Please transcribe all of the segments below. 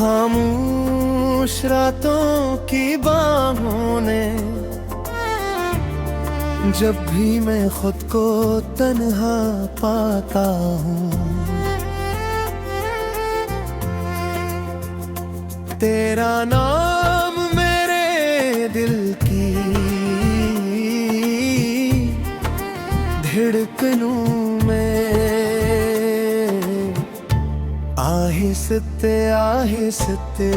खामोश रातों की बाहों ने जब भी मैं खुद को तन्हा पाता हूँ, तेरा नाम मेरे दिल की धड़कनों में आहिस्ते आहिस्ते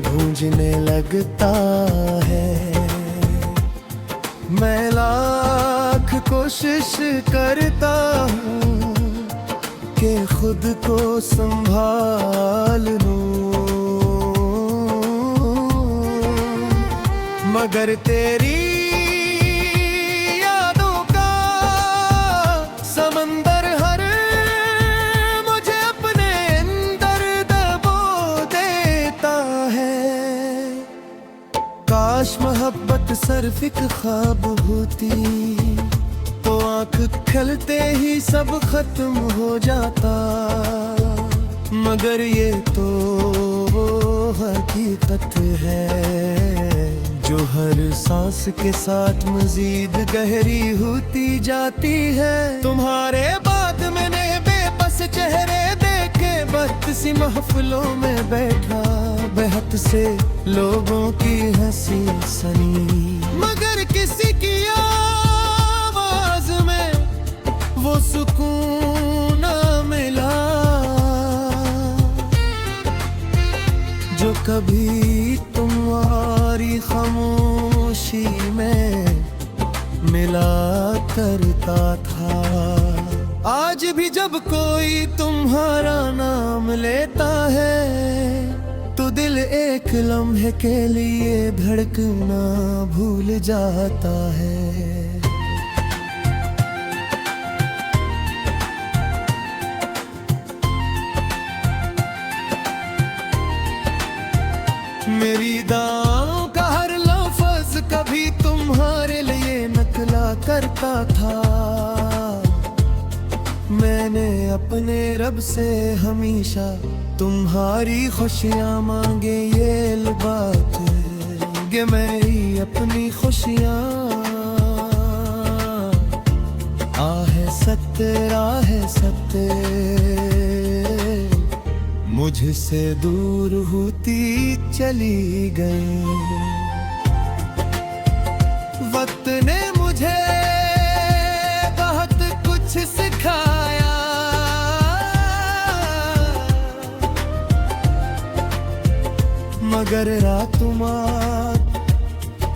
गूंजने लगता है। मैं लाख कोशिश करता हूँ कि खुद को संभाल लूं, मगर तेरी यादों का समंदर हर मुझे अपने अंदर दबो देता है। काश मोहब्बत सिर्फ एक ख्वाब होती तो आँख खलते ही सब खत्म हो जाता, मगर ये तो हकीकत है जो हर सांस के साथ मजीद गहरी होती जाती है। तुम्हारे बाद मैंने बेबस चेहरे देखे, बद सी महफिलों में बैठा बेहद से लोगों की हंसी सनी, मगर किसी की आवाज में वो सुकून न मिला जो कभी तुम्हारी खामोशी में मिला करता था। आज भी जब कोई तुम्हारा नाम लेता है तो दिल एक लम्हे के लिए धड़कना भूल जाता है। मेरी दाओं का हर लफ्ज़ कभी तुम्हारे लिए नकला करता था। मैंने अपने रब से हमेशा तुम्हारी खुशियाँ मांगे, ये बात है कि मेरी अपनी खुशियाँ आहे सत्ते मुझसे दूर होती चली गई। वक्त ने मुझे बहुत कुछ सिखाया, मगर रातुमात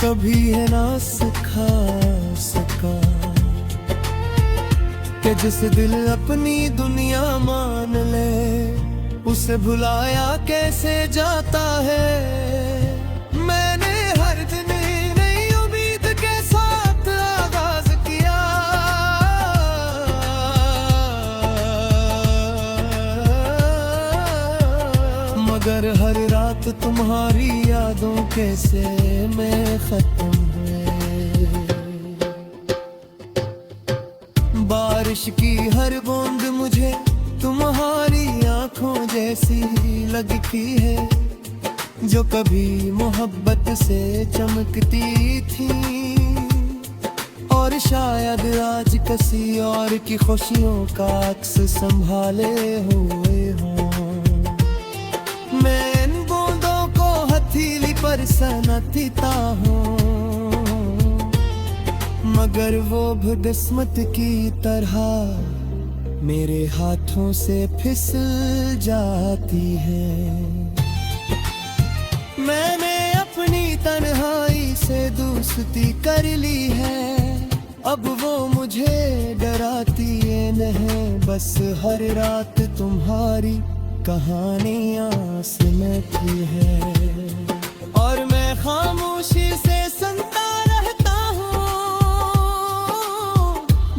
कभी है ना सिखा सका कि जिस दिल अपनी दुनिया मान ले उसे भुलाया कैसे जाता है। मैंने हर दिन नई उम्मीद के साथ आगाज किया, मगर हर रात तुम्हारी यादों कैसे में खत्म हुए। बारिश की हर बूंद मुझे तुम्हारी आंखों जैसी लगती है जो कभी मोहब्बत से चमकती थी, और शायद आज किसी और की खुशियों का अक्स संभाले हुए हों। मैं इन बूंदों को हथेली पर सनतीता हूँ, मगर वो बदकिस्मत की तरह मेरे हाथों से फिसल जाती है। मैंने अपनी तन्हाई से दोस्ती कर ली है, अब वो मुझे डराती है नहीं, बस हर रात तुम्हारी कहानियाँ सुनती है और मैं खामोशी से सुनता रहता हूँ,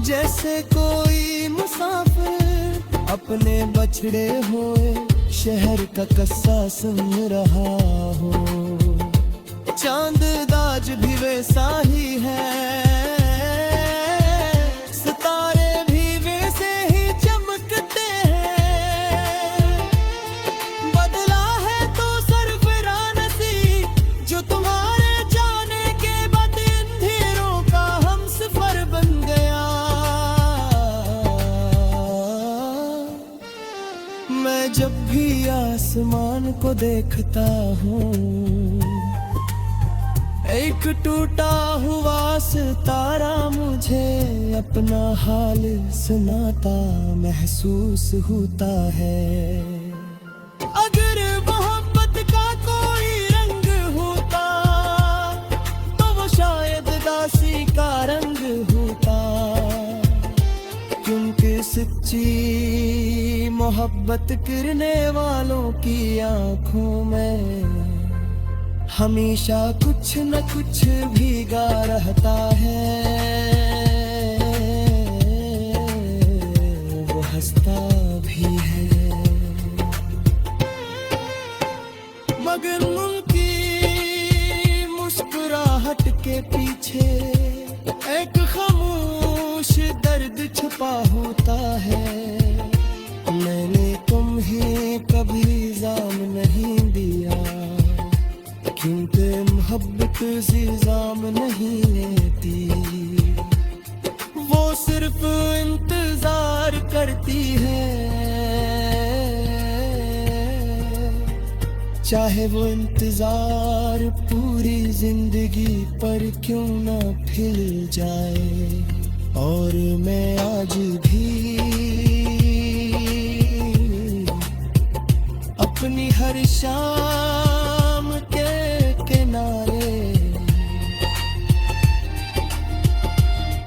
जैसे कोई मुसाफिर अपने बछड़े हुए शहर का किस्सा सुन रहा हो। चांद दाज भी वैसा ही है, सितारे भी वैसे ही चमकते हैं, आसमान को देखता हूँ, एक टूटा हुआ सितारा मुझे अपना हाल सुनाता महसूस होता है। अगर मोहब्बत का कोई रंग होता तो वो शायद दासी का रंग होता, क्योंकि सच्ची मोहब्बत करने वालों की आंखों में हमेशा कुछ न कुछ भीगा रहता है। वो हंसता भी है मगर उनकी मुस्कुराहट के पीछे एक खामोश दर्द छुपा होता है। मैंने तुम्हें कभी इल्जाम नहीं दिया, क्योंकि मोहब्बत इल्जाम नहीं लेती, वो सिर्फ इंतजार करती है। चाहे वो इंतजार पूरी जिंदगी पर क्यों ना फिर जाए। और मैं आज भी अपनी हर शाम के किनारे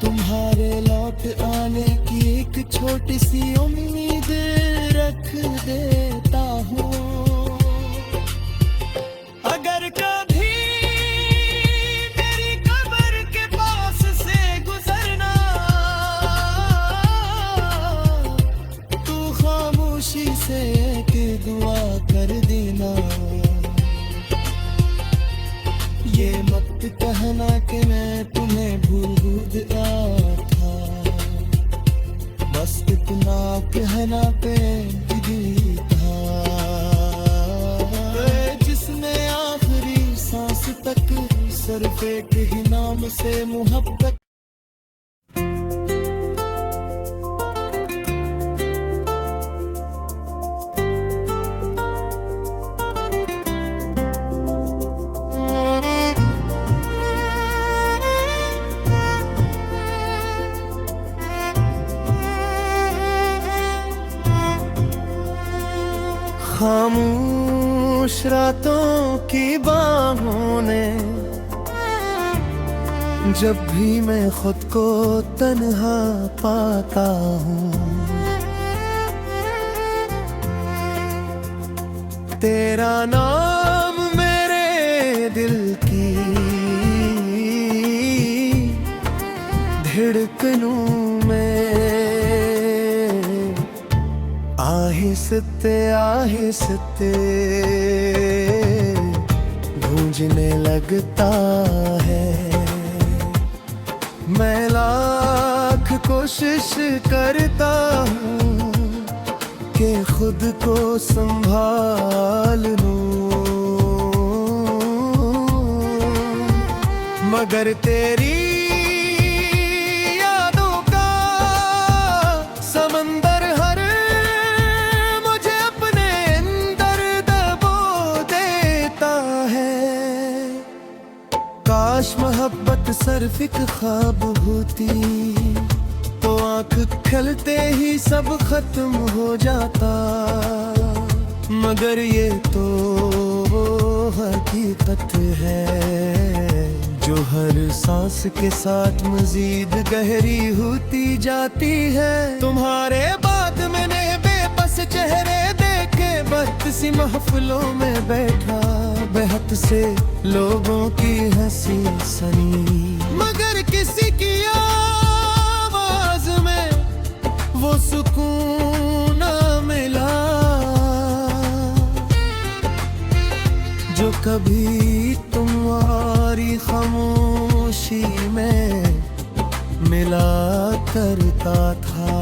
तुम्हारे लौट आने की एक छोटी सी उम्मीद रख देता हूँ। अगर कभी मेरी कब्र के पास से गुजरना तू खामोशी से एक दुआ कर देना। ये मत कहना कि मैं तुम्हें भूल गया था, बस इतना कहना पे भी था, जिसने आखिरी सांस तक सिर्फ एक ही नाम से मोहब्बत। खामोश रातों की बाहों ने जब भी मैं खुद को तन्हा पाता हूँ, तेरा नाम मेरे दिल की धड़कनों में आहिस्ते आहिस्ते गूंजने लगता है। मैं लाख कोशिश करता हूँ कि खुद को संभाल लूं, मगर तेरी काश मोहब्बत सिर्फ एक ख्वाब होती तो आंख खलते ही सब खत्म हो जाता, मगर ये तो हकीकत है जो हर सांस के साथ मजीद गहरी होती जाती है। तुम्हारे बाद मैंने बेबस चेहरे देखे, बद सी महफिलों में बैठा बेहद से लोगों की हंसी सनी, मगर किसी की आवाज में वो सुकून न मिला जो कभी तुम्हारी खामोशी में मिला करता था।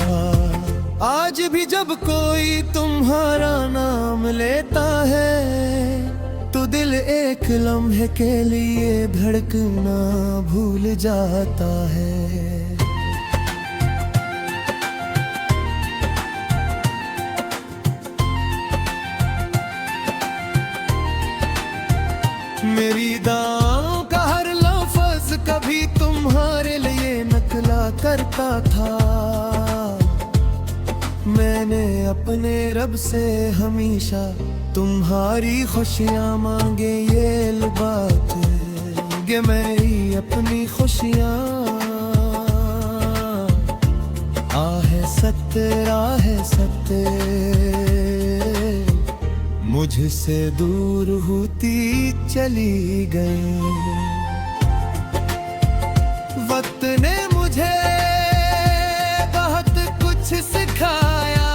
आज भी जब कोई तुम्हारा नाम लेता है तो दिल एक लम्हे के लिए धड़कना भूल जाता है। मेरी दाओं का हर लफ्ज़ कभी तुम्हारे लिए नकला करता था। मैंने अपने रब से हमेशा तुम्हारी खुशियाँ मांगे, ये बात है कि मेरी अपनी खुशियाँ आहे सत्य मुझसे दूर होती चली गई। वक्त ने मुझे बहुत कुछ सिखाया,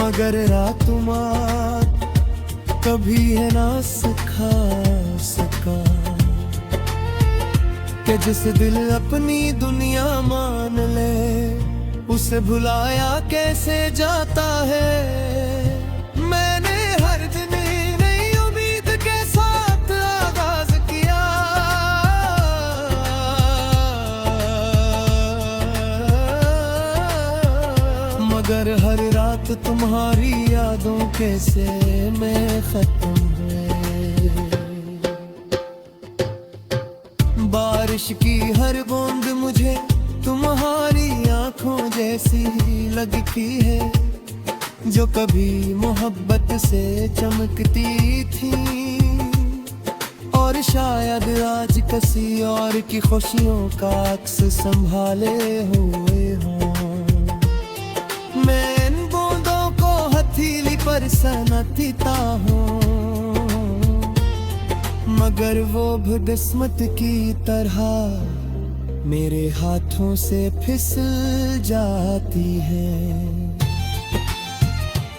मगर रातुमात कभी है ना सिखा सका कि जिस दिल अपनी दुनिया मान ले उसे भुलाया कैसे जाता है। मैंने हर दिन नई उम्मीद के साथ आगाज किया, मगर हर रात तुम्हारी यादों के से में खत्म है। बारिश की हर बूंद मुझे तुम्हारी आंखों जैसी लगती है, जो कभी मोहब्बत से चमकती थी और शायद आज किसी और की खुशियों का अक्स संभाले हुए हों। मैं इन बूंदों को हथेली पर सनतीता हूँ, मगर वो बदकिस्मत की तरह मेरे हाथों से फिसल जाती है।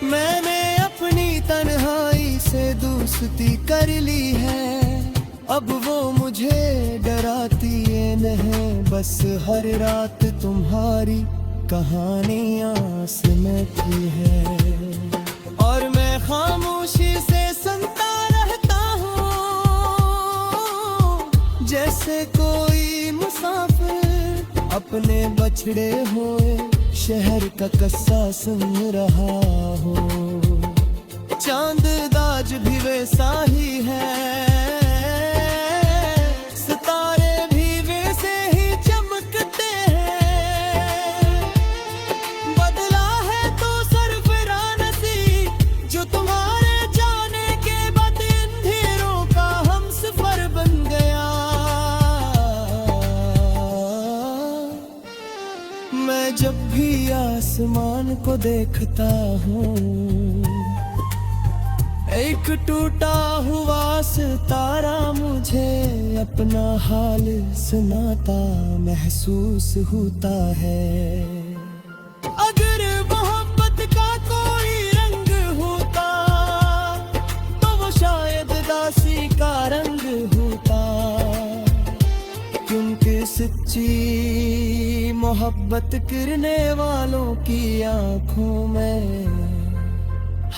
मैंने अपनी तन्हाई से दोस्ती कर ली है, अब वो मुझे डराती है नहीं, बस हर रात तुम्हारी कहानियां सुनती है और मैं खामोशी से सुनता रहता हूँ, जैसे कोई मुसाफिर अपने बछड़े हुए शहर का किस्सा सुन रहा हो। चांद दाज भी वैसा ही है, सितारे भी वैसे ही चमकते हैं। बदला है तो सरफरानसी जो तुम्हारे जाने के बाद अंधेरों का हमसफर बन गया। मैं जब भी आसमान को देखता हूँ, एक टूटा हुआ सितारा मुझे अपना हाल सुनाता महसूस होता है। अगर मोहब्बत का कोई रंग होता तो वो शायद दासी का रंग होता, क्योंकि सच्ची मोहब्बत करने वालों की आंखों में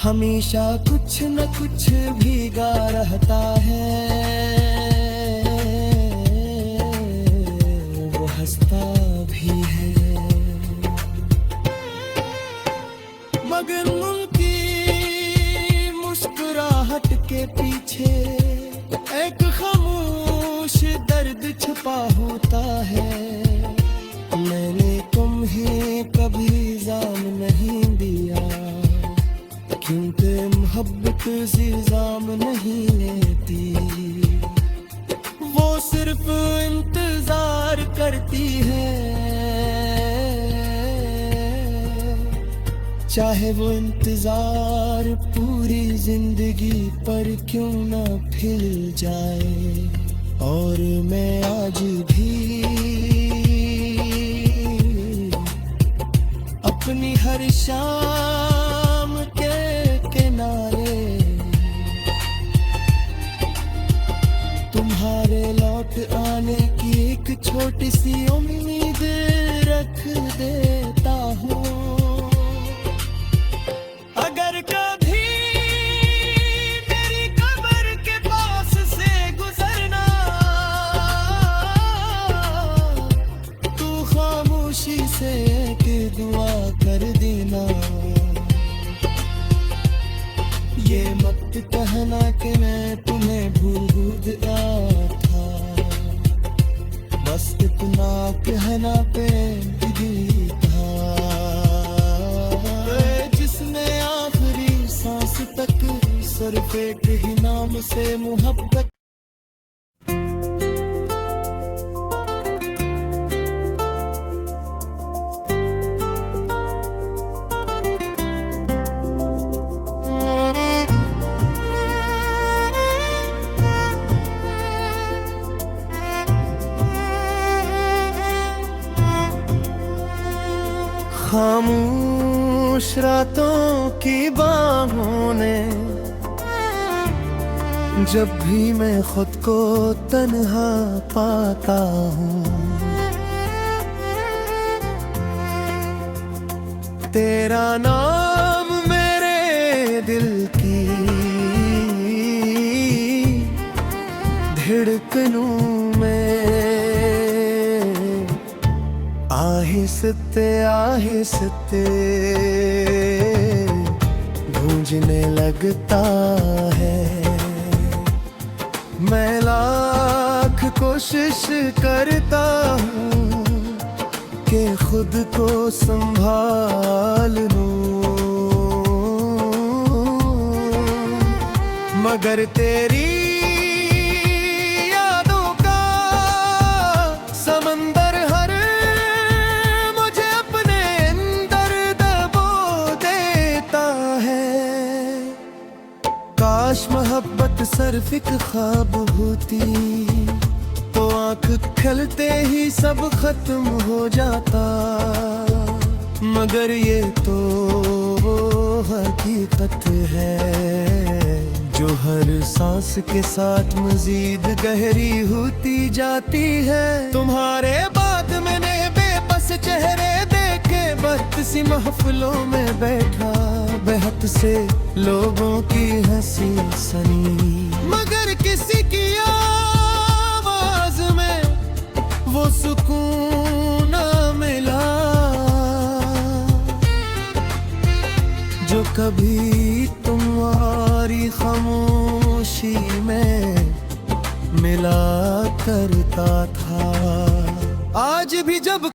हमेशा कुछ न कुछ भीगा रहता है। वो हंसता भी है, मगर उनकी मुस्कुराहट के पीछे एक खामोश दर्द छुपा होता है। मैंने तुम्हें कभी इल्जाम नहीं दिया, क्योंकि मोहब्बत इल्जाम नहीं लेती, वो सिर्फ इंतजार करती है। चाहे वो इंतजार पूरी जिंदगी पर क्यों ना फिर जाए, और मैं आज भी अपनी हर शाम के किनारे तुम्हारे लौट आने की एक छोटी सी उम्मीद रख देता हूँ। अगर कभी मेरी कब्र के पास से गुजरना तू खामोशी से एक दुआ कर देना, रहना पेंगी था, जिसने आखिरी सांस तक सिर्फ एक ही नाम से मोहब्बत। खामोश रातों की बाहों ने जब भी मैं खुद को तन्हा पाता हूँ, तेरा नाम मेरे दिल की धड़कनों में आहिस्ते आहिस्ते गूंजने लगता है। मैं लाख कोशिश करता हूँ कि खुद को संभाल लूं, मगर तेरी काश मोहब्बत सिर्फ एक ख्वाब होती तो आंख खलते ही सब खत्म हो जाता, मगर ये तो हकीकत है जो हर सांस के साथ मजीद गहरी होती जाती है। तुम्हारे बाद मैंने बेबस चेहरे देखे, बद सी महफिलों में बैठा बेहद से लोगों की हंसी सनी, मगर किसी की आवाज में वो सुकून न मिला जो कभी तुम्हारी खामोशी में मिला करता था। आज भी जब